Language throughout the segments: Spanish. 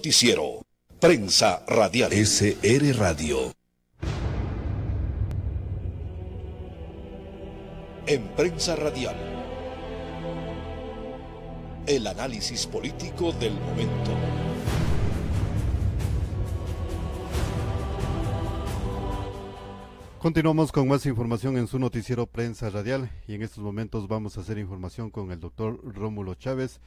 Noticiero Prensa Radial SR Radio. En Prensa Radial, el análisis político del momento. Continuamos con más información en su noticiero Prensa Radial y en estos momentos vamos a hacer información con el doctor Rómulo Chávez,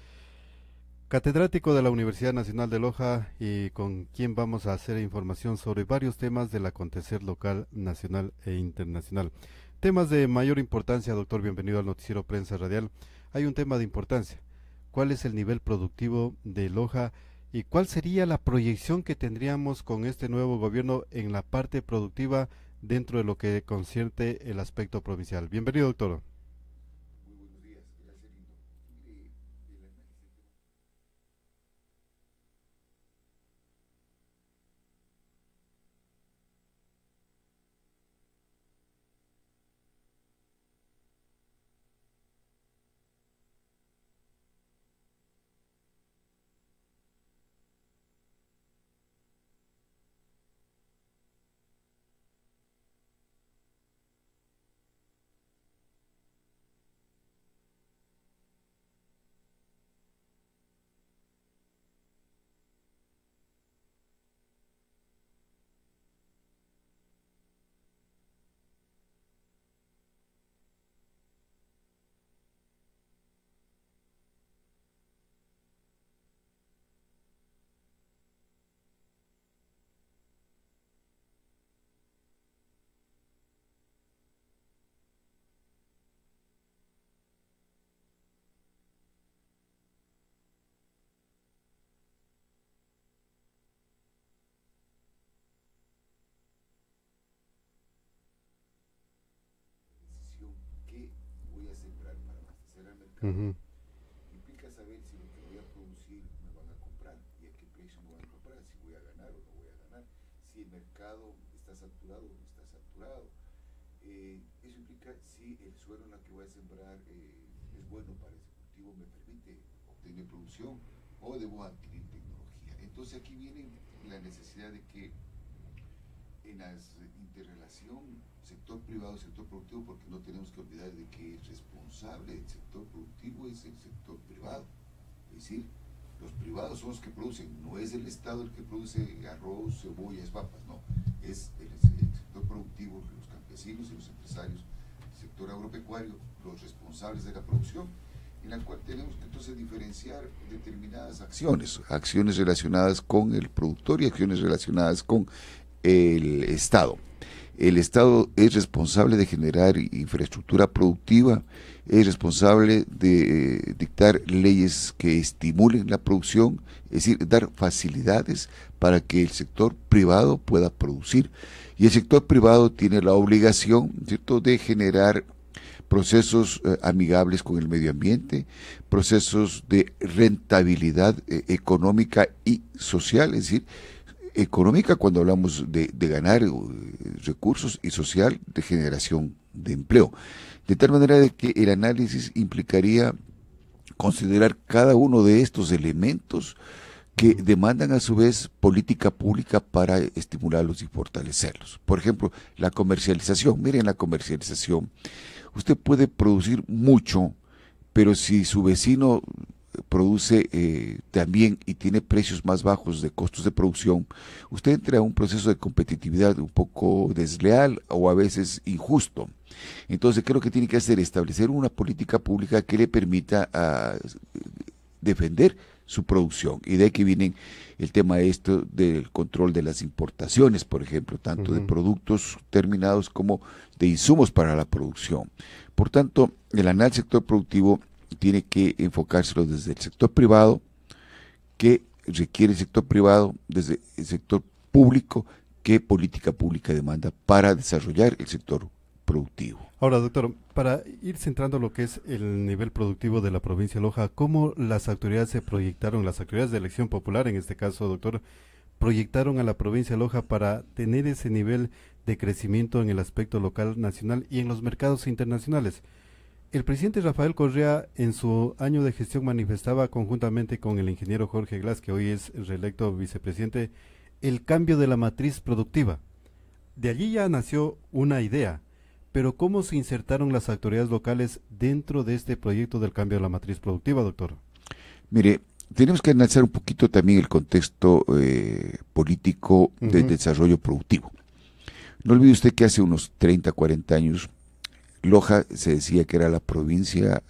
catedrático de la Universidad Nacional de Loja, y con quien vamos a hacer información sobre varios temas del acontecer local, nacional e internacional. Temas de mayor importancia, doctor, bienvenido al noticiero Prensa Radial. Hay un tema de importancia: ¿cuál es el nivel productivo de Loja y cuál sería la proyección que tendríamos con este nuevo gobierno en la parte productiva dentro de lo que concierne el aspecto provincial? Bienvenido, doctor. Muy buenos días, gracias, lindo. Mire, el análisis qué voy a sembrar para abastecer al mercado. Implica saber si lo que voy a producir me van a comprar y a qué precio me van a comprar, si voy a ganar o no voy a ganar, si el mercado está saturado o no está saturado. Eso implica si el suelo en el que voy a sembrar es bueno para ese cultivo, me permite obtener producción o debo adquirir tecnología. Entonces aquí viene la necesidad de que en la interrelación sector privado, sector productivo, porque no tenemos que olvidar de que el responsable del sector productivo es el sector privado. Es decir, los privados son los que producen, no es el Estado el que produce arroz, cebollas, papas, no, es el sector productivo, los campesinos y los empresarios, el sector agropecuario, los responsables de la producción, en la cual tenemos que entonces diferenciar determinadas acciones relacionadas con el productor y acciones relacionadas con el Estado. El Estado es responsable de generar infraestructura productiva, es responsable de dictar leyes que estimulen la producción, es decir, dar facilidades para que el sector privado pueda producir. Y el sector privado tiene la obligación, ¿cierto?, de generar procesos amigables con el medio ambiente, procesos de rentabilidad económica y social, es decir, económica cuando hablamos de ganar recursos, y social de generación de empleo. De tal manera de que el análisis implicaría considerar cada uno de estos elementos que demandan a su vez política pública para estimularlos y fortalecerlos. Por ejemplo, la comercialización. Miren la comercialización. Usted puede producir mucho, pero si su vecino produce también y tiene precios más bajos de costos de producción, usted entra a un proceso de competitividad un poco desleal o a veces injusto. Entonces creo que tiene que hacer establecer una política pública que le permita defender su producción, y de ahí que viene el tema del control de las importaciones, por ejemplo, tanto de productos terminados como de insumos para la producción. Por tanto, el análisis del sector productivo tiene que enfocárselo desde el sector privado, qué requiere el sector privado, desde el sector público, qué política pública demanda para desarrollar el sector productivo. Ahora, doctor, para ir centrando lo que es el nivel productivo de la provincia de Loja, ¿cómo las autoridades se proyectaron, las autoridades de elección popular en este caso, doctor, proyectaron a la provincia de Loja para tener ese nivel de crecimiento en el aspecto local, nacional y en los mercados internacionales? El presidente Rafael Correa en su año de gestión manifestaba conjuntamente con el ingeniero Jorge Glass, que hoy es reelecto vicepresidente, el cambio de la matriz productiva. De allí ya nació una idea, pero ¿cómo se insertaron las autoridades locales dentro de este proyecto del cambio de la matriz productiva, doctor? Mire, tenemos que analizar un poquito también el contexto político del desarrollo productivo. No olvide usted que hace unos 30, 40 años, Loja se decía que era la provincia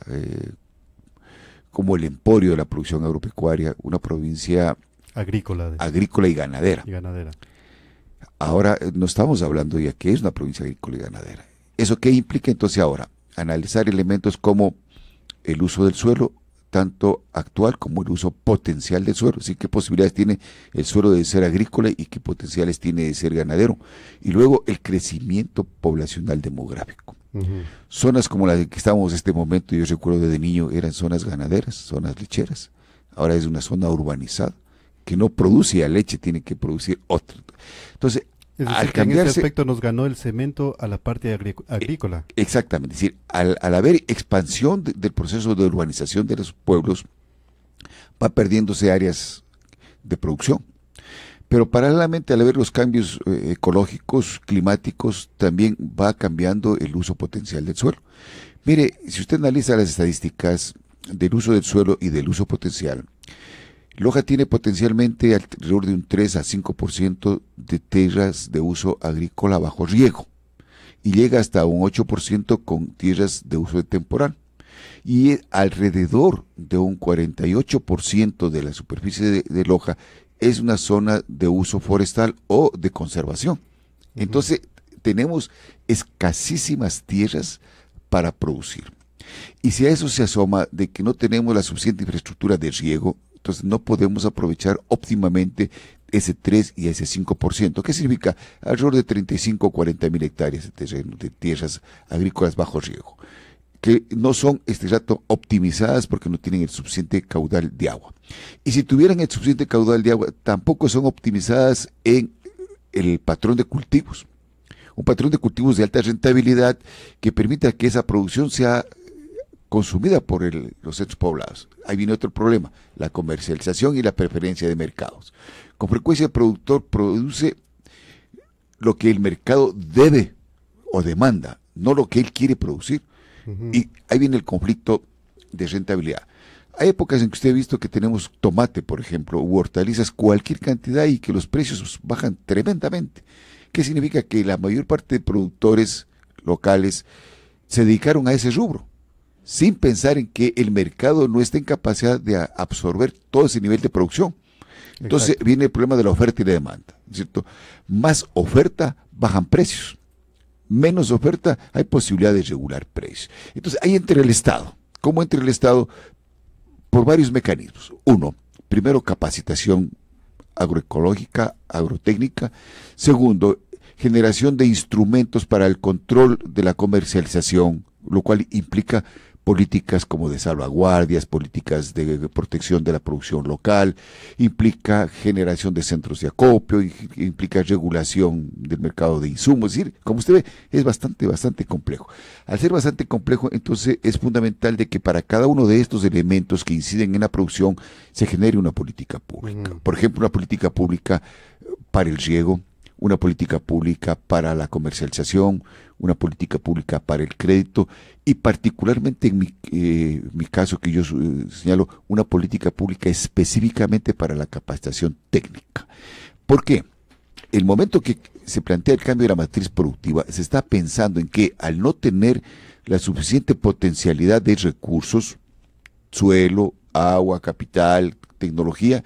como el emporio de la producción agropecuaria, una provincia agrícola y ganadera. Ahora no estamos hablando ya que es una provincia agrícola y ganadera. ¿Eso qué implica entonces ahora? Analizar elementos como el uso del suelo, tanto actual como el uso potencial del suelo, así qué posibilidades tiene el suelo de ser agrícola y qué potenciales tiene de ser ganadero, y luego el crecimiento poblacional demográfico. Zonas como las que estamos en este momento, yo recuerdo desde niño, eran zonas ganaderas, zonas lecheras, ahora es una zona urbanizada, que no produce leche, tiene que producir otra. Entonces, es decir, que en ese aspecto nos ganó el cemento a la parte agrícola. Exactamente, es decir, al haber expansión del proceso de urbanización de los pueblos, va perdiéndose áreas de producción. Pero paralelamente al haber los cambios ecológicos, climáticos, también va cambiando el uso potencial del suelo. Mire, si usted analiza las estadísticas del uso del suelo y del uso potencial, Loja tiene potencialmente alrededor de un 3 a 5% de tierras de uso agrícola bajo riego y llega hasta un 8% con tierras de uso temporal. Y alrededor de un 48% de la superficie de Loja es una zona de uso forestal o de conservación. Entonces, tenemos escasísimas tierras para producir. Y si a eso se asoma de que no tenemos la suficiente infraestructura de riego, entonces no podemos aprovechar óptimamente ese 3 y ese 5%. ¿Qué significa? Alrededor de 35 o 40 mil hectáreas de terreno, de tierras agrícolas bajo riego, que no son rato optimizadas porque no tienen el suficiente caudal de agua. Y si tuvieran el suficiente caudal de agua, tampoco son optimizadas en el patrón de cultivos. Un patrón de cultivos de alta rentabilidad que permita que esa producción sea consumida por los centros poblados. Ahí viene otro problema, la comercialización y la preferencia de mercados. Con frecuencia el productor produce lo que el mercado debe o demanda, no lo que él quiere producir. Y ahí viene el conflicto de rentabilidad. Hay épocas en que usted ha visto que tenemos tomate, por ejemplo, u hortalizas, cualquier cantidad y que los precios bajan tremendamente. ¿Qué significa? Que la mayor parte de productores locales se dedicaron a ese rubro, sin pensar en que el mercado no está en capacidad de absorber todo ese nivel de producción. Entonces Exacto. Viene el problema de la oferta y la demanda, ¿cierto? Más oferta, bajan precios. Menos oferta, hay posibilidad de regular precios. Entonces, ahí entra el Estado. ¿Cómo entra el Estado? Por varios mecanismos. Uno, primero, capacitación agroecológica, agrotécnica. Segundo, generación de instrumentos para el control de la comercialización, lo cual implica políticas como de salvaguardias, políticas de protección de la producción local, implica generación de centros de acopio, implica regulación del mercado de insumos. Es decir, como usted ve, es bastante complejo. Al ser bastante complejo, entonces es fundamental de que para cada uno de estos elementos que inciden en la producción se genere una política pública. Por ejemplo, una política pública para el riego, una política pública para la comercialización, una política pública para el crédito y particularmente en mi caso que yo señalo, una política pública específicamente para la capacitación técnica. ¿Por qué? El momento que se plantea el cambio de la matriz productiva, se está pensando en que al no tener la suficiente potencialidad de recursos, suelo, agua, capital, tecnología,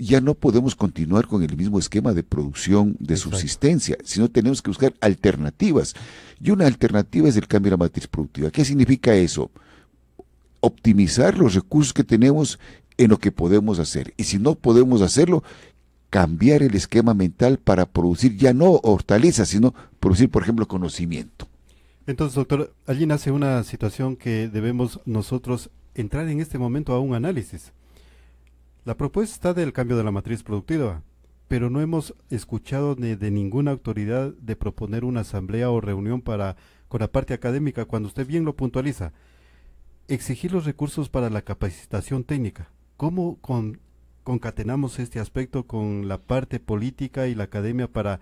ya no podemos continuar con el mismo esquema de producción de Exacto. Subsistencia, sino tenemos que buscar alternativas. Y una alternativa es el cambio de la matriz productiva. ¿Qué significa eso? Optimizar los recursos que tenemos en lo que podemos hacer. Y si no podemos hacerlo, cambiar el esquema mental para producir ya no hortalizas, sino producir, por ejemplo, conocimiento. Entonces, doctor, allí nace una situación que debemos nosotros entrar en este momento a un análisis. La propuesta del cambio de la matriz productiva, pero no hemos escuchado de ninguna autoridad de proponer una asamblea o reunión con la parte académica, cuando usted bien lo puntualiza. exigir los recursos para la capacitación técnica. ¿Cómo concatenamos este aspecto con la parte política y la academia para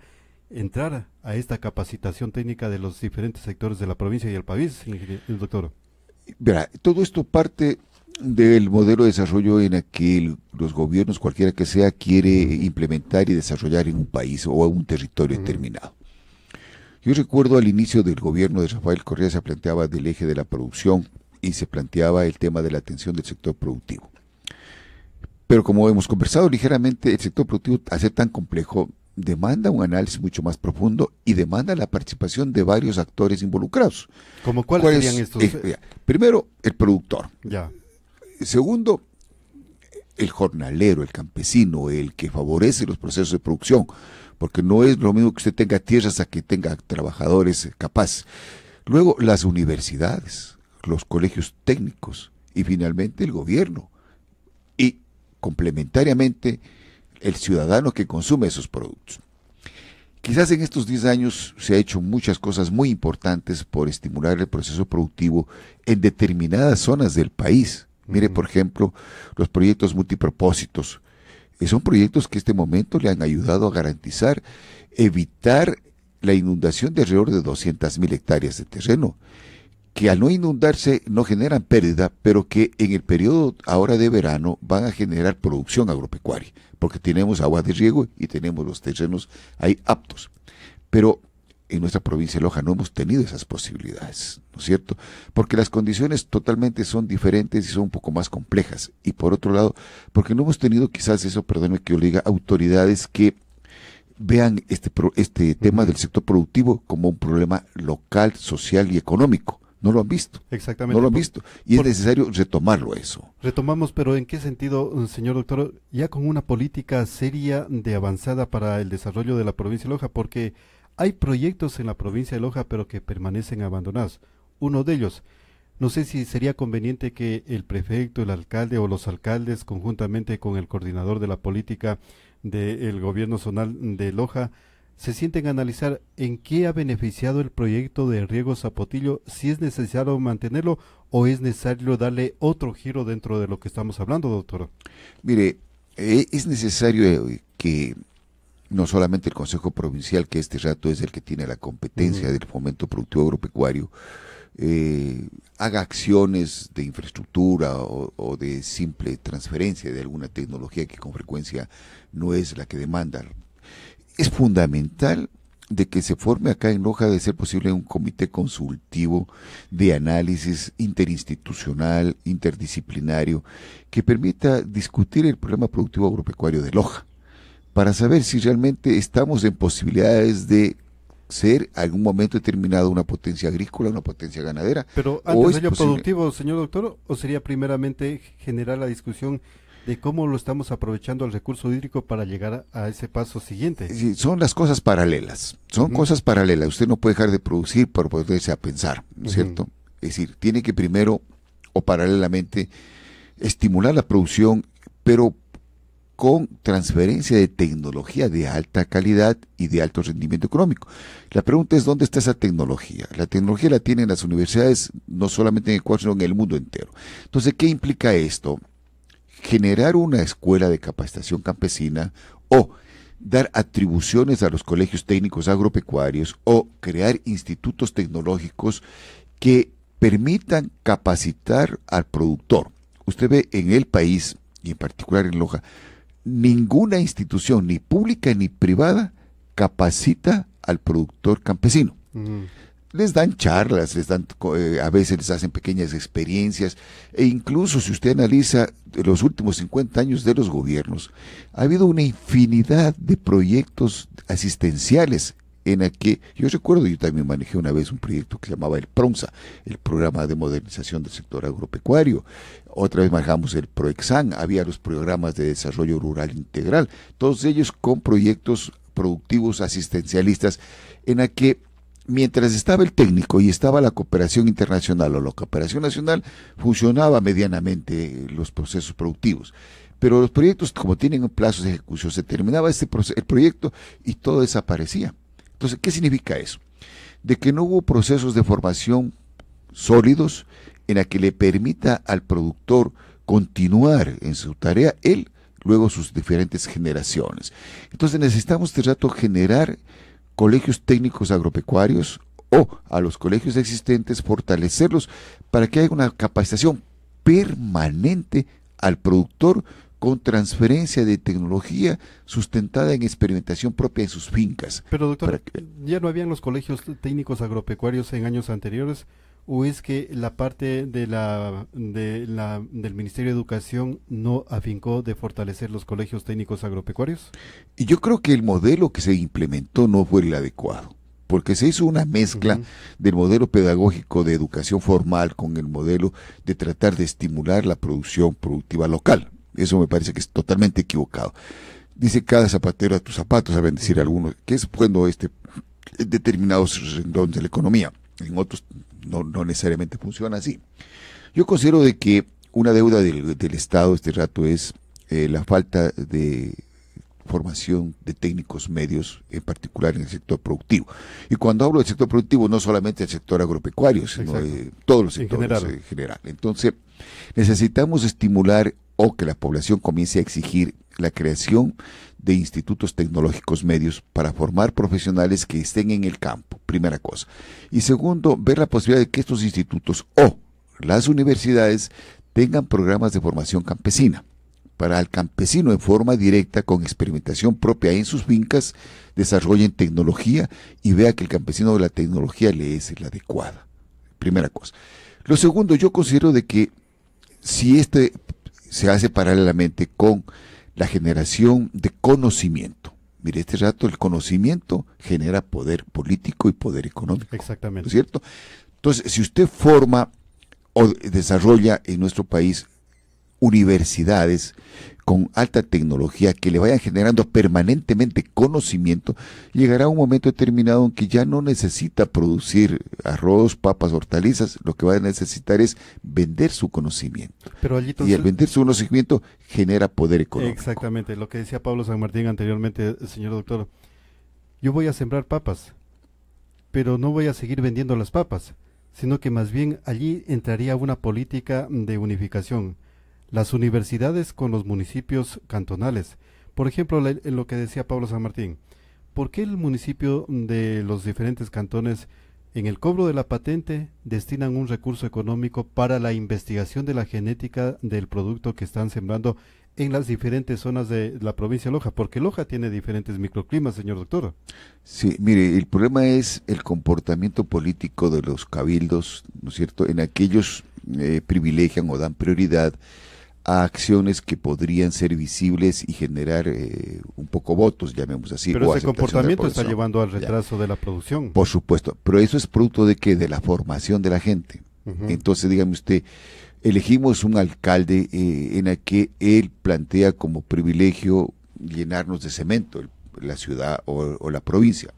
entrar a esta capacitación técnica de los diferentes sectores de la provincia y el país, doctor? Verá, todo esto parte del modelo de desarrollo en el que los gobiernos, cualquiera que sea, quiere implementar y desarrollar en un país o en un territorio determinado. Yo recuerdo al inicio del gobierno de Rafael Correa se planteaba del eje de la producción y se planteaba el tema de la atención del sector productivo. Pero como hemos conversado ligeramente, el sector productivo, al ser tan complejo, demanda un análisis mucho más profundo y demanda la participación de varios actores involucrados. ¿Cómo cuáles serían estos? Primero, el productor. Ya. Segundo, el jornalero, el campesino, el que favorece los procesos de producción, porque no es lo mismo que usted tenga tierras a que tenga trabajadores capaces. Luego, las universidades, los colegios técnicos y finalmente el gobierno. Y complementariamente, el ciudadano que consume esos productos. Quizás en estos 10 años se ha hecho muchas cosas muy importantes por estimular el proceso productivo en determinadas zonas del país. Mire, por ejemplo, los proyectos multipropósitos. Son proyectos que en este momento le han ayudado a garantizar, evitar la inundación de alrededor de 200.000 hectáreas de terreno, que al no inundarse no generan pérdida, pero que en el periodo ahora de verano van a generar producción agropecuaria, porque tenemos agua de riego y tenemos los terrenos ahí aptos. Pero en nuestra provincia de Loja no hemos tenido esas posibilidades, ¿no es cierto? Porque las condiciones totalmente son diferentes y son un poco más complejas. Y por otro lado, porque no hemos tenido quizás eso, perdóneme que yo le diga, autoridades que vean este tema del sector productivo como un problema local, social y económico. No lo han visto. Exactamente. No lo han visto. Y es necesario retomarlo eso. Retomamos, pero ¿en qué sentido, señor doctor? Ya con una política seria de avanzada para el desarrollo de la provincia de Loja, porque hay proyectos en la provincia de Loja, pero que permanecen abandonados. Uno de ellos, no sé si sería conveniente que el prefecto, el alcalde o los alcaldes, conjuntamente con el coordinador de la política del gobierno zonal de Loja, se sienten a analizar en qué ha beneficiado el proyecto de riego Zapotillo, si es necesario mantenerlo o es necesario darle otro giro dentro de lo que estamos hablando, doctor. Mire, es necesario que no solamente el Consejo Provincial, que este rato es el que tiene la competencia del fomento productivo agropecuario, haga acciones de infraestructura o de simple transferencia de alguna tecnología que con frecuencia no es la que demanda. Es fundamental de que se forme acá en Loja, de ser posible, un comité consultivo de análisis interinstitucional, interdisciplinario, que permita discutir el problema productivo agropecuario de Loja, para saber si realmente estamos en posibilidades de ser en algún momento determinado una potencia agrícola, una potencia ganadera. Pero antes de ello productivo, señor doctor, ¿o sería primeramente generar la discusión de cómo lo estamos aprovechando el recurso hídrico para llegar a ese paso siguiente? Sí, son las cosas paralelas, son cosas paralelas. Usted no puede dejar de producir para poderse a pensar, ¿no es cierto? Es decir, tiene que primero o paralelamente estimular la producción, pero con transferencia de tecnología de alta calidad y de alto rendimiento económico. La pregunta es, ¿dónde está esa tecnología? La tecnología la tienen las universidades, no solamente en Ecuador, sino en el mundo entero. Entonces, ¿qué implica esto? Generar una escuela de capacitación campesina o dar atribuciones a los colegios técnicos agropecuarios o crear institutos tecnológicos que permitan capacitar al productor. Usted ve en el país, y en particular en Loja, ninguna institución, ni pública ni privada, capacita al productor campesino. Les dan charlas, a veces les hacen pequeñas experiencias, e incluso si usted analiza los últimos 50 años de los gobiernos, ha habido una infinidad de proyectos asistenciales en el que, yo recuerdo, yo también manejé una vez un proyecto que se llamaba el PROMSA, el Programa de Modernización del Sector Agropecuario. Otra vez manejamos el PROEXAN, había los programas de desarrollo rural integral, todos ellos con proyectos productivos asistencialistas en el que mientras estaba el técnico y estaba la cooperación internacional o la cooperación nacional, funcionaba medianamente los procesos productivos. Pero los proyectos, como tienen plazos de ejecución, se terminaba el proyecto y todo desaparecía. Entonces, ¿qué significa eso? De que no hubo procesos de formación sólidos en la que le permita al productor continuar en su tarea, él, luego sus diferentes generaciones. Entonces necesitamos este rato generar colegios técnicos agropecuarios o a los colegios existentes fortalecerlos para que haya una capacitación permanente al productor con transferencia de tecnología sustentada en experimentación propia en sus fincas. Pero doctor, ¿ya no habían los colegios técnicos agropecuarios en años anteriores? ¿O es que la parte del Ministerio de Educación no afincó de fortalecer los colegios técnicos agropecuarios? Y yo creo que el modelo que se implementó no fue el adecuado, porque se hizo una mezcla del modelo pedagógico de educación formal con el modelo de tratar de estimular la producción productiva local. Eso me parece que es totalmente equivocado. Dice cada zapatero a tus zapatos, saben decir algunos, que es bueno determinados renglones de la economía. En otros no necesariamente funciona así. Yo considero de que una deuda del Estado este rato es la falta de formación de técnicos medios, en particular en el sector productivo. Y cuando hablo del sector productivo, no solamente el sector agropecuario, sino todos los sectores en general. Entonces, necesitamos estimular o que la población comience a exigir la creación de institutos tecnológicos medios para formar profesionales que estén en el campo, primera cosa. Y segundo, ver la posibilidad de que estos institutos o las universidades tengan programas de formación campesina, para el campesino en forma directa, con experimentación propia en sus fincas, desarrollen tecnología y vea que el campesino de la tecnología le es la adecuada. Primera cosa. Lo segundo, yo considero de que si se hace paralelamente con la generación de conocimiento. Mire, este rato el conocimiento genera poder político y poder económico. Exactamente. ¿No es cierto? Entonces, si usted forma o desarrolla en nuestro país universidades con alta tecnología que le vayan generando permanentemente conocimiento, llegará un momento determinado en que ya no necesita producir arroz, papas, hortalizas, lo que va a necesitar es vender su conocimiento. Pero allí, y el vender su conocimiento genera poder económico. Exactamente, lo que decía Pablo San Martín anteriormente, señor doctor. Yo voy a sembrar papas, pero no voy a seguir vendiendo las papas, sino que más bien allí entraría una política de unificación. Las universidades con los municipios cantonales. Por ejemplo, en lo que decía Pablo San Martín, ¿por qué el municipio de los diferentes cantones en el cobro de la patente destinan un recurso económico para la investigación de la genética del producto que están sembrando en las diferentes zonas de la provincia de Loja? Porque Loja tiene diferentes microclimas, señor doctor. Sí, mire, el problema es el comportamiento político de los cabildos, ¿no es cierto?, en aquellos privilegian o dan prioridad a acciones que podrían ser visibles y generar un poco votos, llamemos así. Pero ese comportamiento está llevando al retraso de la producción. Por supuesto, pero eso es producto de ¿qué? De la formación de la gente. Entonces, dígame usted, elegimos un alcalde en el que él plantea como privilegio llenarnos de cemento la ciudad o la provincia.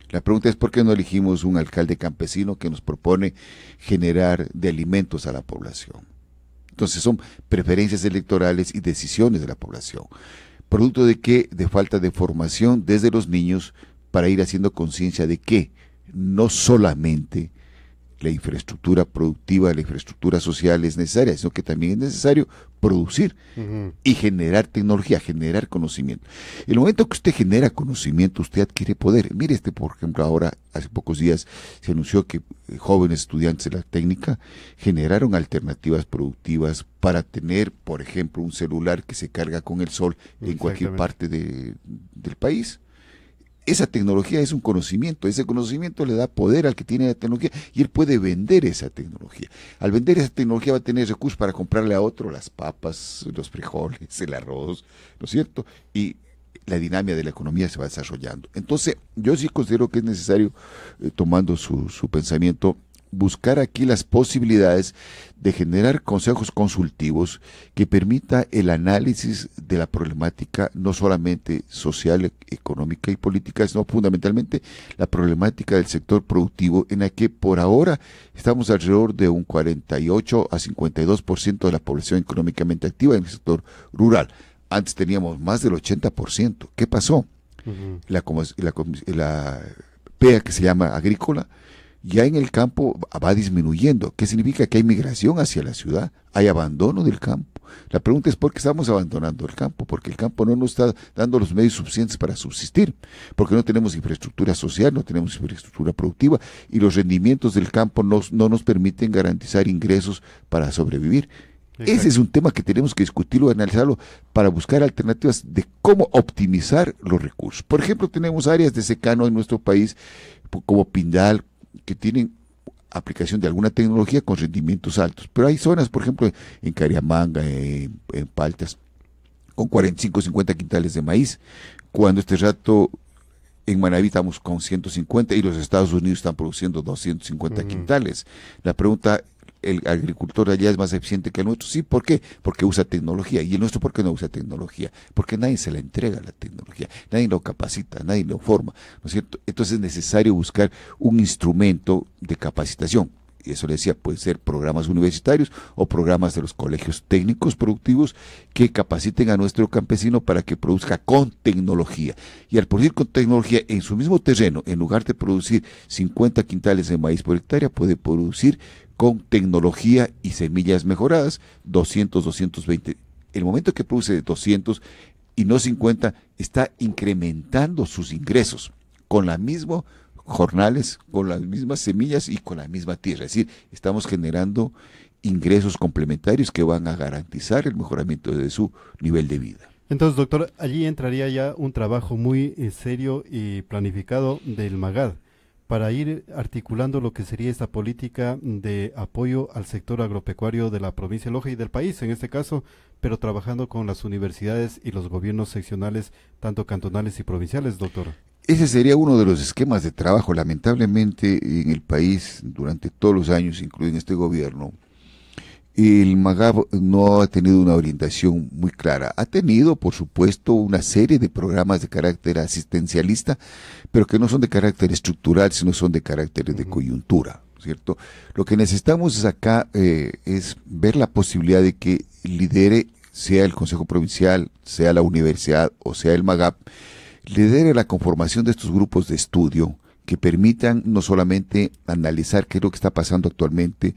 La pregunta es ¿por qué no elegimos un alcalde campesino que nos propone generar de alimentos a la población? Entonces son preferencias electorales y decisiones de la población. ¿Producto de qué? De falta de formación desde los niños para ir haciendo conciencia de que no solamente la infraestructura productiva, la infraestructura social es necesaria, sino que también es necesario producir y generar tecnología, generar conocimiento. En el momento que usted genera conocimiento, usted adquiere poder. Mire, por ejemplo, ahora, hace pocos días, se anunció que jóvenes estudiantes de la técnica generaron alternativas productivas para tener, por ejemplo, un celular que se carga con el sol en cualquier parte del país. Esa tecnología es un conocimiento, ese conocimiento le da poder al que tiene la tecnología y él puede vender esa tecnología. Al vender esa tecnología va a tener recursos para comprarle a otro las papas, los frijoles, el arroz, ¿no es cierto? Y la dinámica de la economía se va desarrollando. Entonces, yo sí considero que es necesario, tomando su pensamiento, buscar aquí las posibilidades de generar consejos consultivos que permita el análisis de la problemática no solamente social, económica y política, sino fundamentalmente la problemática del sector productivo, en la que por ahora estamos alrededor de un 48 a 52% de la población económicamente activa en el sector rural. Antes teníamos más del 80%. ¿Qué pasó? La PEA, que se llama agrícola, ya en el campo va disminuyendo. ¿Qué significa? Que hay migración hacia la ciudad, hay abandono del campo. La pregunta es: ¿por qué estamos abandonando el campo? Porque el campo no nos está dando los medios suficientes para subsistir, porque no tenemos infraestructura social, no tenemos infraestructura productiva, y los rendimientos del campo no nos permiten garantizar ingresos para sobrevivir. Exacto. Ese es un tema que tenemos que discutirlo, analizarlo, para buscar alternativas de cómo optimizar los recursos. Por ejemplo, tenemos áreas de secano en nuestro país, como Pindal, que tienen aplicación de alguna tecnología con rendimientos altos, pero hay zonas, por ejemplo, en Cariamanga, en Paltas, con 45 o 50 quintales de maíz, cuando este rato en Manabí estamos con 150 y los Estados Unidos están produciendo 250 quintales. La pregunta: ¿el agricultor allá es más eficiente que el nuestro? Sí, ¿por qué? Porque usa tecnología. ¿Y el nuestro por qué no usa tecnología? Porque nadie se la entrega la tecnología, nadie lo capacita, nadie lo forma, ¿no es cierto? Entonces es necesario buscar un instrumento de capacitación. Y eso le decía, puede ser programas universitarios o programas de los colegios técnicos productivos que capaciten a nuestro campesino para que produzca con tecnología. Y al producir con tecnología en su mismo terreno, en lugar de producir 50 quintales de maíz por hectárea, puede producir con tecnología y semillas mejoradas 200, 220. El momento que produce 200 y no 50, está incrementando sus ingresos con la misma jornales, con las mismas semillas y con la misma tierra. Es decir, estamos generando ingresos complementarios que van a garantizar el mejoramiento de su nivel de vida. Entonces, doctor, allí entraría ya un trabajo muy serio y planificado del MAGAD para ir articulando lo que sería esta política de apoyo al sector agropecuario de la provincia de Loja y del país, en este caso, pero trabajando con las universidades y los gobiernos seccionales, tanto cantonales y provinciales, doctor. Ese sería uno de los esquemas de trabajo. Lamentablemente, en el país, durante todos los años, incluido en este gobierno, el MAGAB no ha tenido una orientación muy clara. Ha tenido, por supuesto, una serie de programas de carácter asistencialista, pero que no son de carácter estructural, sino son de carácter de coyuntura, ¿cierto? Lo que necesitamos es acá es ver la posibilidad de que lidere, sea el Consejo Provincial, sea la universidad o sea el MAGAB, lidere la conformación de estos grupos de estudio que permitan no solamente analizar qué es lo que está pasando actualmente,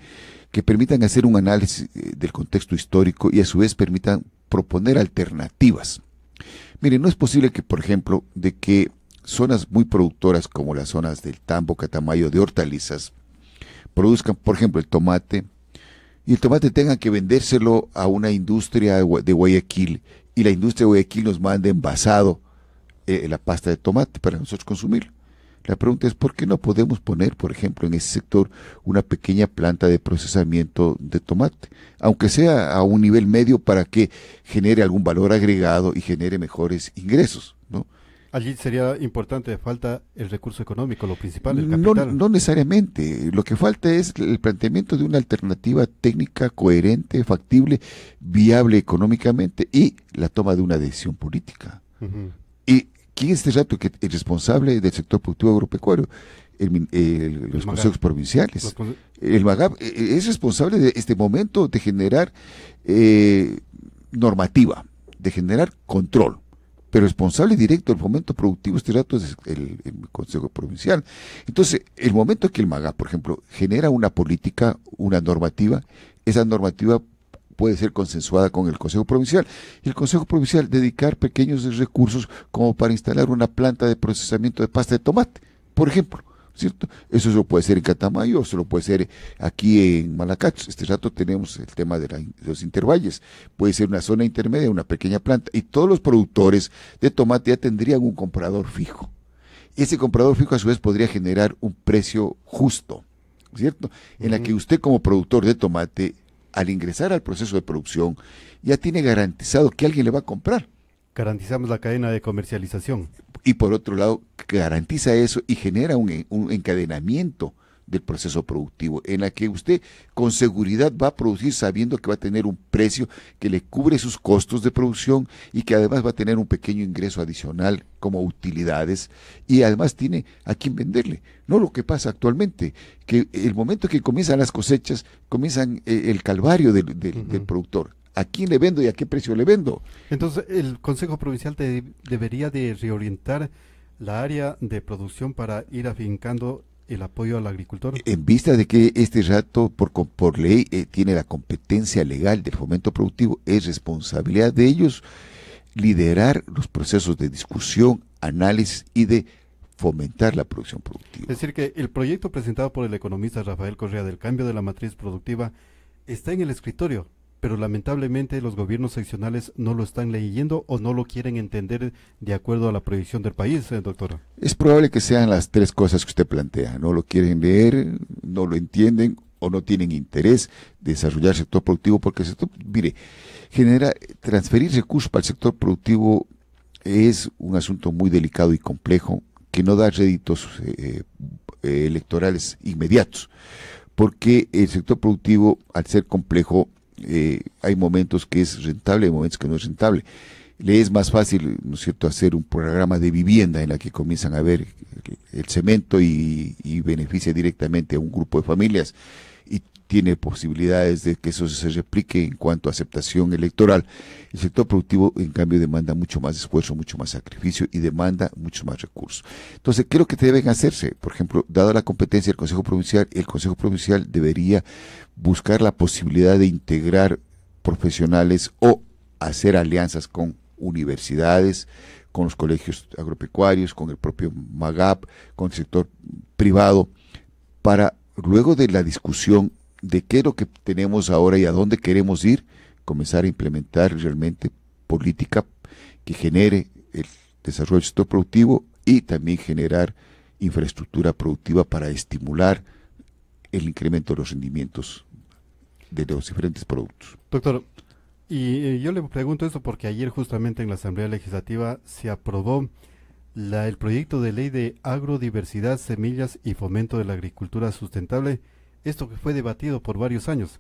que permitan hacer un análisis del contexto histórico y a su vez permitan proponer alternativas. Miren, no es posible que, por ejemplo, de que zonas muy productoras como las zonas del Tambo, Catamayo, de hortalizas, produzcan, por ejemplo, el tomate, y el tomate tenga que vendérselo a una industria de Guayaquil, y la industria de Guayaquil nos mande envasado la pasta de tomate para nosotros consumir. La pregunta es: ¿por qué no podemos poner, por ejemplo, en ese sector una pequeña planta de procesamiento de tomate, aunque sea a un nivel medio, para que genere algún valor agregado y genere mejores ingresos, ¿no? Allí sería importante, falta el recurso económico, lo principal, el capital. No necesariamente, lo que falta es el planteamiento de una alternativa técnica coherente, factible, viable económicamente, y la toma de una decisión política. Y ¿quién es este rato el responsable del sector productivo agropecuario? Los consejos provinciales. El MAGAB es responsable de este momento de generar normativa, de generar control, pero responsable directo del fomento productivo este rato es el Consejo Provincial. Entonces, el momento que el MAGAB, por ejemplo, genera una política, una normativa, esa normativa puede ser consensuada con el Consejo Provincial, y el Consejo Provincial dedicar pequeños recursos como para instalar una planta de procesamiento de pasta de tomate, por ejemplo, ¿cierto? Eso lo puede ser en Catamayo, eso lo puede ser aquí en Malacachos. Este rato tenemos el tema de los intervalles, puede ser una zona intermedia, una pequeña planta, y todos los productores de tomate ya tendrían un comprador fijo. Ese comprador fijo a su vez podría generar un precio justo, ¿cierto? En la que usted, como productor de tomate, al ingresar al proceso de producción, ya tiene garantizado que alguien le va a comprar. Garantizamos la cadena de comercialización. Y por otro lado, garantiza eso y genera un encadenamiento del proceso productivo, en la que usted con seguridad va a producir sabiendo que va a tener un precio que le cubre sus costos de producción y que además va a tener un pequeño ingreso adicional como utilidades, y además tiene a quién venderle. No lo que pasa actualmente, que el momento que comienzan las cosechas, comienzan el calvario del productor. ¿A quién le vendo y a qué precio le vendo? Entonces, el Consejo Provincial debería de reorientar la área de producción para ir afincando el apoyo al agricultor? En vista de que este rato, por ley, tiene la competencia legal del fomento productivo, es responsabilidad de ellos liderar los procesos de discusión, análisis y de fomentar la producción productiva. Es decir, que el proyecto presentado por el economista Rafael Correa del cambio de la matriz productiva está en el escritorio, pero lamentablemente los gobiernos seccionales no lo están leyendo o no lo quieren entender de acuerdo a la proyección del país, doctor. Es probable que sean las tres cosas que usted plantea. No lo quieren leer, no lo entienden o no tienen interés de desarrollar el sector productivo, porque el sector, mire, transferir recursos para el sector productivo es un asunto muy delicado y complejo que no da réditos electorales inmediatos, porque el sector productivo, al ser complejo, hay momentos que es rentable, hay momentos que no es rentable. Le es más fácil, ¿no es cierto?, hacer un programa de vivienda en la que comienzan a ver el cemento y beneficia directamente a un grupo de familias y tiene posibilidades de que eso se replique en cuanto a aceptación electoral. El sector productivo, en cambio, demanda mucho más esfuerzo, mucho más sacrificio y demanda muchos más recursos. Entonces, ¿qué es lo que deben hacerse? Por ejemplo, dada la competencia del Consejo Provincial, el Consejo Provincial debería buscar la posibilidad de integrar profesionales o hacer alianzas con universidades, con los colegios agropecuarios, con el propio MAGAP, con el sector privado, para luego de la discusión de qué es lo que tenemos ahora y a dónde queremos ir, comenzar a implementar realmente política que genere el desarrollo del sector productivo y también generar infraestructura productiva para estimular el incremento de los rendimientos de los diferentes productos. Doctor, y yo le pregunto eso porque ayer justamente en la Asamblea Legislativa se aprobó el proyecto de ley de agrodiversidad, semillas y fomento de la agricultura sustentable, esto que fue debatido por varios años.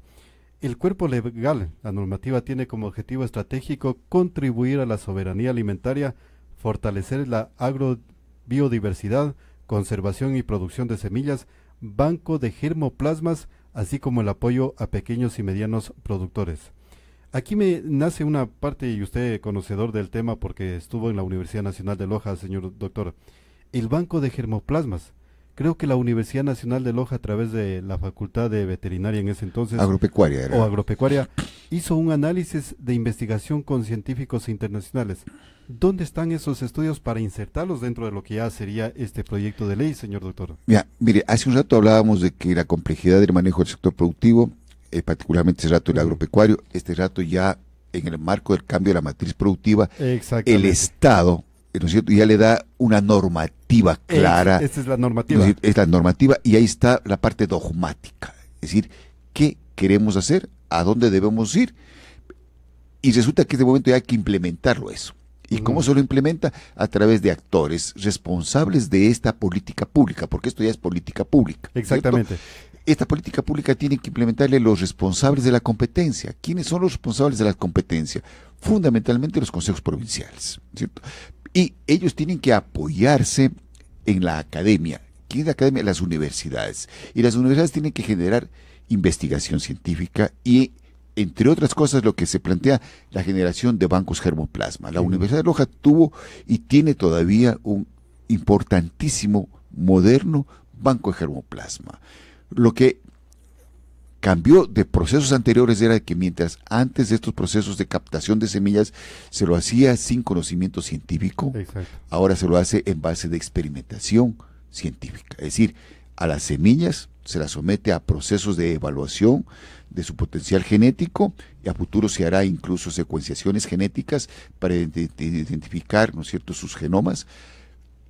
El cuerpo legal, la normativa, tiene como objetivo estratégico contribuir a la soberanía alimentaria, fortalecer la agrobiodiversidad, conservación y producción de semillas, banco de germoplasmas, así como el apoyo a pequeños y medianos productores. Aquí me nace una parte, y usted conocedor del tema porque estuvo en la Universidad Nacional de Loja, señor doctor, el banco de germoplasmas. Creo que la Universidad Nacional de Loja, a través de la Facultad de Veterinaria en ese entonces, agropecuaria era. o agropecuaria, hizo un análisis de investigación con científicos internacionales. ¿Dónde están esos estudios para insertarlos dentro de lo que ya sería este proyecto de ley, señor doctor? Mire, hace un rato hablábamos de que la complejidad del manejo del sector productivo, particularmente ese rato el agropecuario, este rato ya en el marco del cambio de la matriz productiva, el Estado, ¿no es cierto?, ya le da una normativa clara. Esta es la normativa. ¿No es cierto? Es la normativa y ahí está la parte dogmática. Es decir, ¿qué queremos hacer? ¿A dónde debemos ir? Y resulta que en este momento ya hay que implementarlo eso. ¿Y cómo se lo implementa? A través de actores responsables de esta política pública, porque esto ya es política pública. Exactamente. ¿Cierto? Esta política pública tiene que implementarle los responsables de la competencia. ¿Quiénes son los responsables de la competencia? Fundamentalmente los consejos provinciales, ¿cierto? Y ellos tienen que apoyarse en la academia. ¿Quién es la academia? Las universidades. Y las universidades tienen que generar investigación científica y, entre otras cosas, lo que se plantea, la generación de bancos germoplasma. La Universidad de Loja tuvo y tiene todavía un importantísimo, moderno banco de germoplasma. Lo que cambió de procesos anteriores era que mientras antes de estos procesos de captación de semillas se lo hacía sin conocimiento científico, exacto, ahora se lo hace en base de experimentación científica. Es decir, a las semillas se las somete a procesos de evaluación de su potencial genético y a futuro se hará incluso secuenciaciones genéticas para identificar, ¿no es cierto?, sus genomas.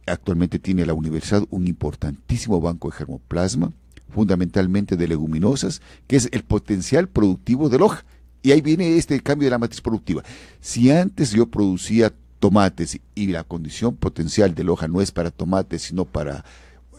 Actualmente tiene la universidad un importantísimo banco de germoplasma, fundamentalmente de leguminosas, que es el potencial productivo de Loja. Y ahí viene este cambio de la matriz productiva. Si antes yo producía tomates y la condición potencial de Loja no es para tomates, sino para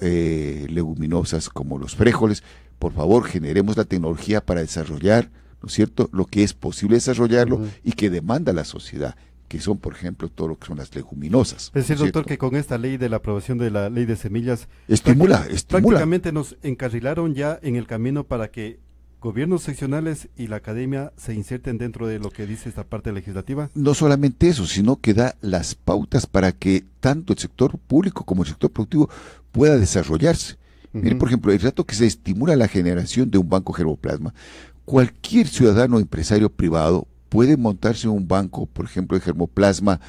leguminosas como los frijoles, por favor generemos la tecnología para desarrollar, ¿no es cierto?, lo que es posible desarrollarlo y que demanda la sociedad, que son, por ejemplo, todo lo que son las leguminosas. Es decir, doctor, que con esta ley de la aprobación de la ley de semillas, estimula. Prácticamente nos encarrilaron ya en el camino para que gobiernos seccionales y la academia se inserten dentro de lo que dice esta parte legislativa. No solamente eso, sino que da las pautas para que tanto el sector público como el sector productivo pueda desarrollarse. Mire, por ejemplo, el rato que se estimula la generación de un banco germoplasma, cualquier ciudadano o empresario privado puede montarse un banco, por ejemplo, de germoplasma,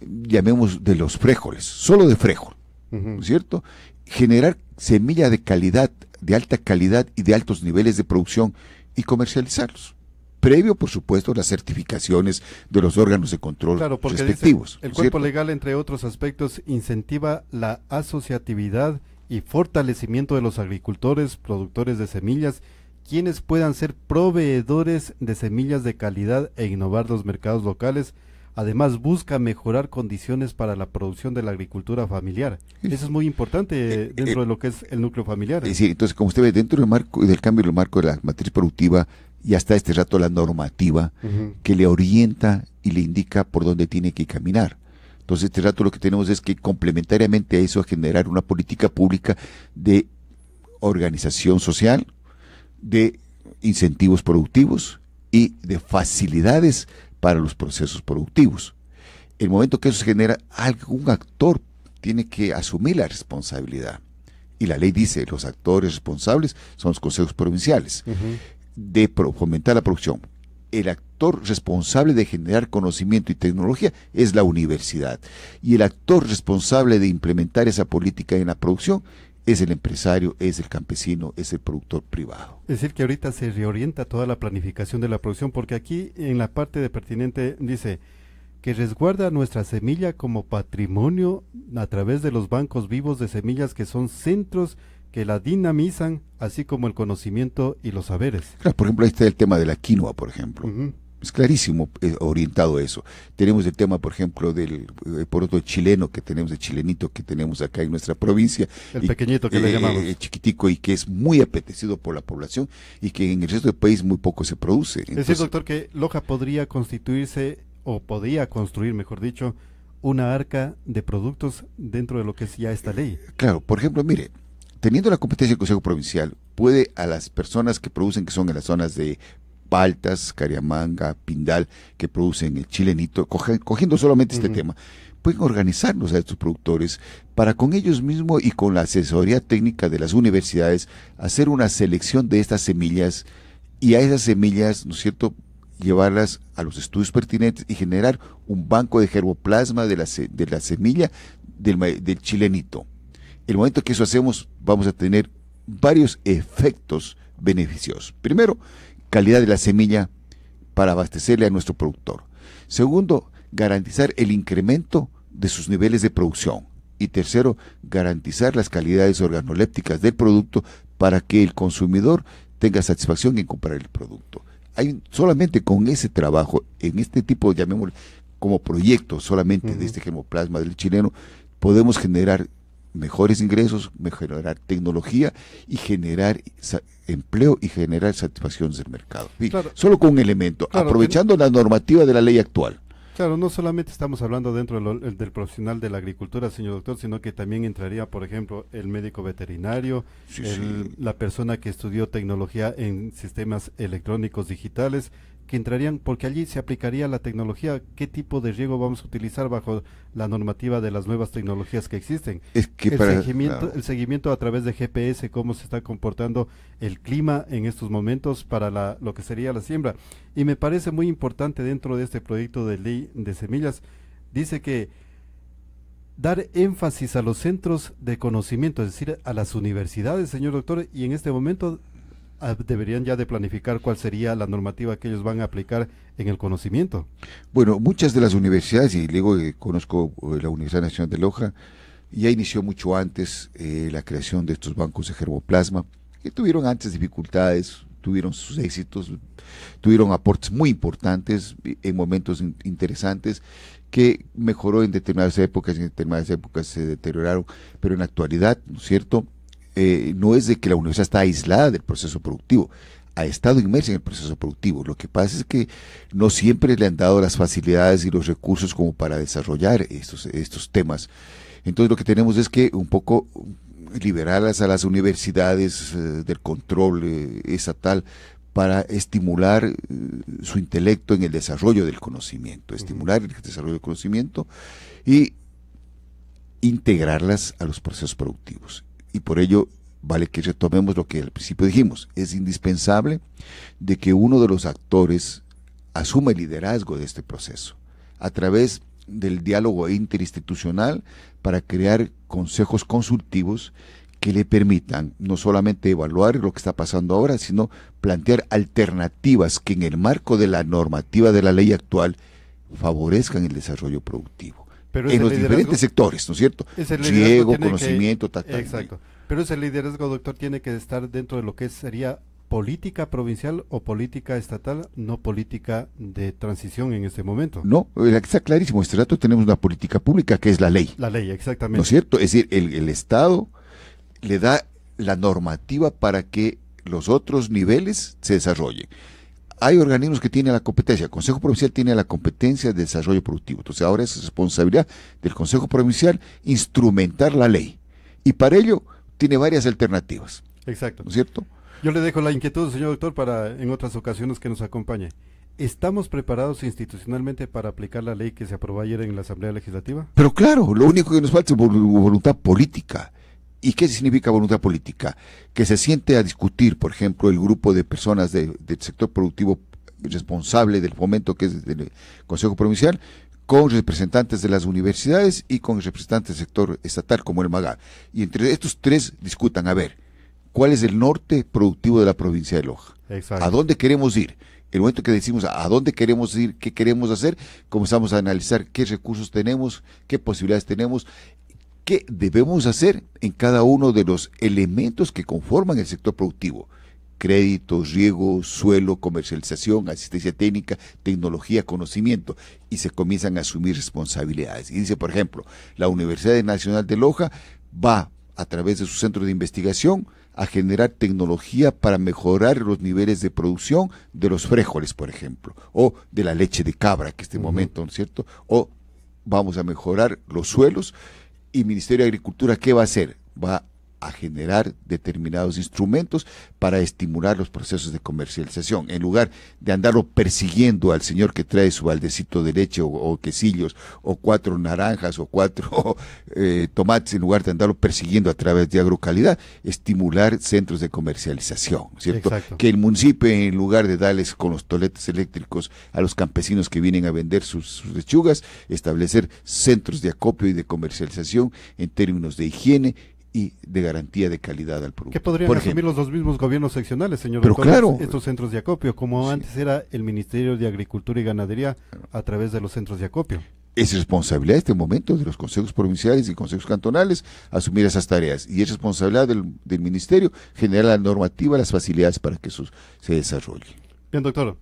llamemos de los frijoles, solo de frijol, ¿no es cierto? Generar semilla de calidad, de alta calidad y de altos niveles de producción y comercializarlos. Previo, por supuesto, las certificaciones de los órganos de control respectivos. Dice, el cuerpo legal, entre otros aspectos, incentiva la asociatividad y fortalecimiento de los agricultores, productores de semillas, quienes puedan ser proveedores de semillas de calidad e innovar los mercados locales. Además, busca mejorar condiciones para la producción de la agricultura familiar. Eso es muy importante dentro de lo que es el núcleo familiar. Es decir, entonces, como usted ve, dentro del marco del cambio del marco de la matriz productiva, ya está este rato la normativa que le orienta y le indica por dónde tiene que caminar. Entonces, este rato lo que tenemos es que complementariamente a eso, generar una política pública de organización social, de incentivos productivos y de facilidades para los procesos productivos. El momento que eso se genera, algún actor tiene que asumir la responsabilidad. Y la ley dice, los actores responsables son los consejos provinciales de fomentar la producción. El actor responsable de generar conocimiento y tecnología es la universidad. Y el actor responsable de implementar esa política en la producción es el empresario, es el campesino, es el productor privado. Es decir, que ahorita se reorienta toda la planificación de la producción, porque aquí en la parte de pertinente dice que resguarda nuestra semilla como patrimonio a través de los bancos vivos de semillas que son centros que la dinamizan, así como el conocimiento y los saberes. Claro, por ejemplo, ahí está el tema de la quinoa, por ejemplo. Es clarísimo orientado a eso. Tenemos el tema, por ejemplo, del poroto chileno que tenemos, el chilenito que tenemos acá en nuestra provincia. El pequeñito que le llamamos. Chiquitico, y que es muy apetecido por la población y que en el resto del país muy poco se produce. Entonces, es decir, doctor, que Loja podría constituirse, o podía construir, mejor dicho, una arca de productos dentro de lo que es ya esta ley. Claro, por ejemplo, mire, teniendo la competencia del Consejo Provincial, puede a las personas que producen, que son en las zonas de Paltas, Cariamanga, Pindal, que producen el chilenito, cogiendo solamente este tema, pueden organizarnos a estos productores para con ellos mismos y con la asesoría técnica de las universidades hacer una selección de estas semillas y a esas semillas, ¿no es cierto?, llevarlas a los estudios pertinentes y generar un banco de germoplasma de la semilla del chilenito. El momento que eso hacemos, vamos a tener varios efectos beneficiosos. Primero, calidad de la semilla para abastecerle a nuestro productor. Segundo, garantizar el incremento de sus niveles de producción. Y tercero, garantizar las calidades organolépticas del producto para que el consumidor tenga satisfacción en comprar el producto. Solamente con ese trabajo, en este tipo, llamémoslo como proyecto solamente de este germoplasma del chileno, podemos generar mejores ingresos, mejorar tecnología y generar empleo y generar satisfacciones del mercado. Sí, claro, solo con un elemento, claro, aprovechando la normativa de la ley actual. Claro, no solamente estamos hablando dentro del profesional de la agricultura, señor doctor, sino que también entraría, por ejemplo, el médico veterinario, la persona que estudió tecnología en sistemas electrónicos digitales, que entrarían, porque allí se aplicaría la tecnología, qué tipo de riego vamos a utilizar bajo la normativa de las nuevas tecnologías que existen. Es que el seguimiento a través de GPS, cómo se está comportando el clima en estos momentos para lo que sería la siembra. Y me parece muy importante dentro de este proyecto de ley de semillas, dice que dar énfasis a los centros de conocimiento, es decir, a las universidades, señor doctor, y en este momento deberían ya de planificar cuál sería la normativa que ellos van a aplicar en el conocimiento. Bueno, muchas de las universidades, y luego conozco la Universidad Nacional de Loja, ya inició mucho antes la creación de estos bancos de germoplasma, que tuvieron antes dificultades, tuvieron sus éxitos, tuvieron aportes muy importantes en momentos interesantes, que mejoró en determinadas épocas se deterioraron, pero en la actualidad, ¿no es cierto?, no es de que la universidad está aislada del proceso productivo, ha estado inmersa en el proceso productivo. Lo que pasa es que no siempre le han dado las facilidades y los recursos como para desarrollar estos temas. Entonces lo que tenemos es que un poco liberarlas a las universidades del control estatal para estimular su intelecto en el desarrollo del conocimiento, estimular el desarrollo del conocimiento y integrarlas a los procesos productivos. Y por ello vale que retomemos lo que al principio dijimos. Es indispensable de que uno de los actores asuma el liderazgo de este proceso a través del diálogo interinstitucional para crear consejos consultivos que le permitan no solamente evaluar lo que está pasando ahora, sino plantear alternativas que en el marco de la normativa de la ley actual favorezcan el desarrollo productivo. Pero en los diferentes sectores, ¿no es cierto? Riego, conocimiento, Exacto. Pero ese liderazgo, doctor, tiene que estar dentro de lo que sería política provincial o política estatal, no política de transición en este momento. No, está clarísimo. Este rato tenemos una política pública que es la ley. La ley, exactamente. ¿No es cierto? Es decir, el Estado le da la normativa para que los otros niveles se desarrollen. Hay organismos que tienen la competencia. El Consejo Provincial tiene la competencia de desarrollo productivo. Entonces ahora es responsabilidad del Consejo Provincial instrumentar la ley. Y para ello tiene varias alternativas. Exacto. ¿No es cierto? Yo le dejo la inquietud, señor doctor, para en otras ocasiones que nos acompañe. ¿Estamos preparados institucionalmente para aplicar la ley que se aprobó ayer en la Asamblea Legislativa? Pero claro, lo único que nos falta es voluntad política. ¿Y qué significa voluntad política? Que se siente a discutir, por ejemplo, el grupo de personas del sector productivo responsable del fomento, que es del Consejo Provincial, con representantes de las universidades y con representantes del sector estatal, como el MAGA. Y entre estos tres discutan, a ver, ¿cuál es el norte productivo de la provincia de Loja? Exacto. ¿A dónde queremos ir? El momento que decimos a dónde queremos ir, qué queremos hacer, comenzamos a analizar qué recursos tenemos, qué posibilidades tenemos, qué debemos hacer en cada uno de los elementos que conforman el sector productivo. Crédito, riego, suelo, comercialización, asistencia técnica, tecnología, conocimiento, y se comienzan a asumir responsabilidades. Y dice, por ejemplo, la Universidad Nacional de Loja va, a través de su centro de investigación, a generar tecnología para mejorar los niveles de producción de los frijoles, por ejemplo, o de la leche de cabra, que este momento, ¿no es cierto? O vamos a mejorar los suelos. Y Ministerio de Agricultura, ¿qué va a hacer? Va a generar determinados instrumentos para estimular los procesos de comercialización. En lugar de andarlo persiguiendo al señor que trae su baldecito de leche o quesillos, o 4 naranjas, o 4 tomates, en lugar de andarlo persiguiendo a través de agrocalidad, estimular centros de comercialización, ¿cierto? Exacto. Que el municipio, en lugar de darles con los toletes eléctricos a los campesinos que vienen a vender sus lechugas, establecer centros de acopio y de comercialización en términos de higiene y de garantía de calidad al producto. ¿Qué podrían asumir los mismos gobiernos seccionales, señor Pero doctor, claro, estos centros de acopio, como sí, antes era el Ministerio de Agricultura y Ganadería a través de los centros de acopio? Es responsabilidad en este momento de los consejos provinciales y consejos cantonales asumir esas tareas, y es responsabilidad del ministerio generar la normativa, las facilidades para que eso se desarrolle. Bien, doctor,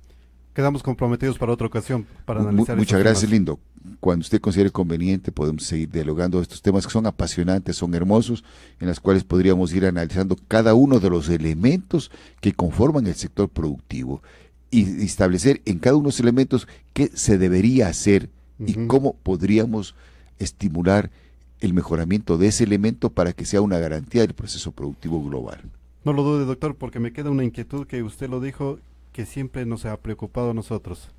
quedamos comprometidos para otra ocasión para analizar. Muchas gracias, Lindo. Cuando usted considere conveniente podemos seguir dialogando estos temas que son apasionantes, son hermosos, en los cuales podríamos ir analizando cada uno de los elementos que conforman el sector productivo y establecer en cada uno de los elementos qué se debería hacer y cómo podríamos estimular el mejoramiento de ese elemento para que sea una garantía del proceso productivo global. No lo dude, doctor, porque me queda una inquietud que usted lo dijo, que siempre nos ha preocupado a nosotros.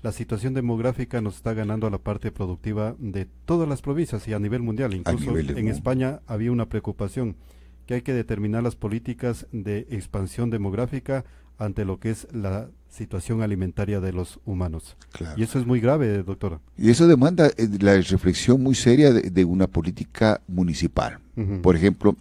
La situación demográfica nos está ganando a la parte productiva de todas las provincias y a nivel mundial. Incluso en España había una preocupación que hay que determinar las políticas de expansión demográfica ante lo que es la situación alimentaria de los humanos. Claro. Y eso es muy grave, doctora. Y eso demanda la reflexión muy seria de una política municipal. Por ejemplo,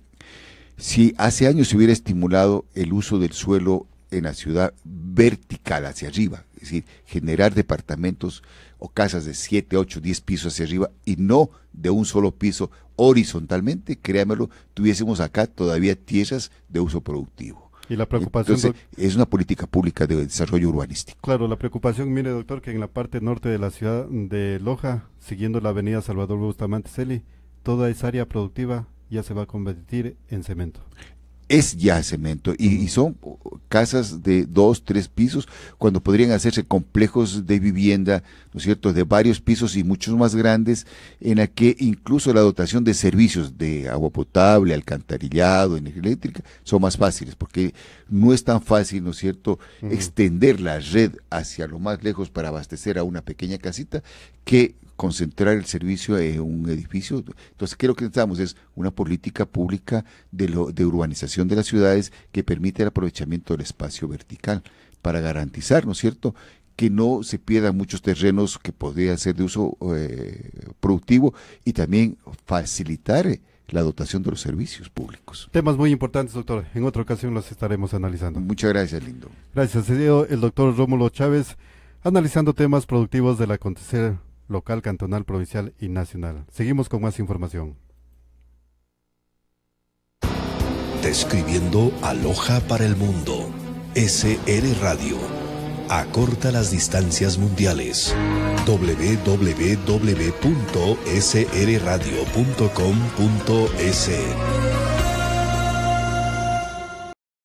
si hace años se hubiera estimulado el uso del suelo en la ciudad vertical hacia arriba, es decir, generar departamentos o casas de 7, 8, 10 pisos hacia arriba y no de un solo piso horizontalmente, créamelo, tuviésemos acá todavía tierras de uso productivo. Y la preocupación... Entonces, es una política pública de desarrollo urbanístico. Claro, la preocupación, mire doctor, que en la parte norte de la ciudad de Loja, siguiendo la avenida Salvador Bustamante Celi, toda esa área productiva ya se va a convertir en cemento. Es ya cemento y son casas de 2, 3 pisos cuando podrían hacerse complejos de vivienda, ¿no es cierto?, de varios pisos y muchos más grandes, en la que incluso la dotación de servicios de agua potable, alcantarillado, energía eléctrica son más fáciles, porque no es tan fácil, ¿no es cierto?, extender la red hacia lo más lejos para abastecer a una pequeña casita que concentrar el servicio en un edificio. Entonces, ¿qué es lo que necesitamos? Es una política pública de urbanización de las ciudades que permite el aprovechamiento del espacio vertical para garantizar, ¿no es cierto?, que no se pierdan muchos terrenos que podrían ser de uso productivo y también facilitar la dotación de los servicios públicos. Temas muy importantes, doctor. En otra ocasión los estaremos analizando. Muchas gracias, Lindo. Gracias. Se dio el doctor Rómulo Chávez analizando temas productivos del acontecer local, cantonal, provincial y nacional. Seguimos con más información. Describiendo a Loja para el mundo. SR Radio. Acorta las distancias mundiales. www.srradio.com.es